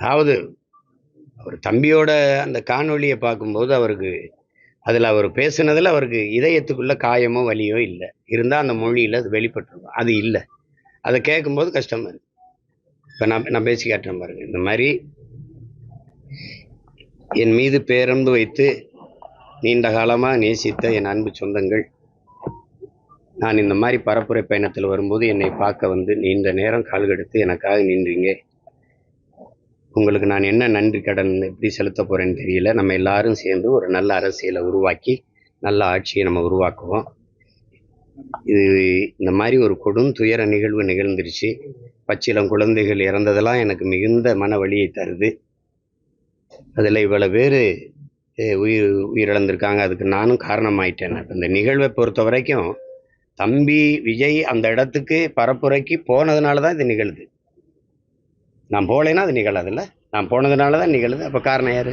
அதாவது அவர் தம்பியோட அந்த காணொளிய பார்க்கும்போது அவருக்கு அதில் அவர் பேசுனதில் அவருக்கு இதயத்துக்குள்ள காயமோ வலியோ இல்லை. இருந்தால் அந்த மொழியில் அது வெளிப்பட்டிருக்கும். அது இல்லை. அதை கேட்கும்போது கஷ்டமா இருக்கு. இப்போ நான் நான் பேசி காட்டுறேன் பாருங்க. இந்த மாதிரி என் மீது பேரன்பு வைத்து நீண்ட காலமாக நேசித்த என் அன்பு சொந்தங்கள், நான் இந்த மாதிரி பரப்புரை பயணத்தில் வரும்போது என்னை பார்க்க வந்து நீண்ட நேரம் கால் கெடுத்து எனக்காக நின்றீங்க. உங்களுக்கு நான் என்ன நன்றி கடன் எப்படி செலுத்த போகிறேன்னு தெரியல. நம்ம எல்லாரும் சேர்ந்து ஒரு நல்ல அரசியலை உருவாக்கி நல்ல ஆட்சியை நம்ம உருவாக்குவோம். இது இந்த மாதிரி ஒரு கொடும் துயர நிகழ்வு நிகழ்ந்துருச்சு. பச்சிளம் குழந்தைகள் இறந்ததெல்லாம் எனக்கு மிகுந்த மன வலியை தருது. அதில் இவ்வளோ பேர் உயிரிழந்திருக்காங்க. அதுக்கு நானும் காரணமாயிட்டேன். இந்த நிகழ்வை பொறுத்த வரைக்கும் தம்பி விஜய் அந்த இடத்துக்கு பரப்புரைக்கு போனதுனால தான் இது நிகழுது. நான் போகலைன்னா அது நிகழாதுல்ல. நான் போனதுனால தான் நிகழுது. அப்போ காரணம் யார்?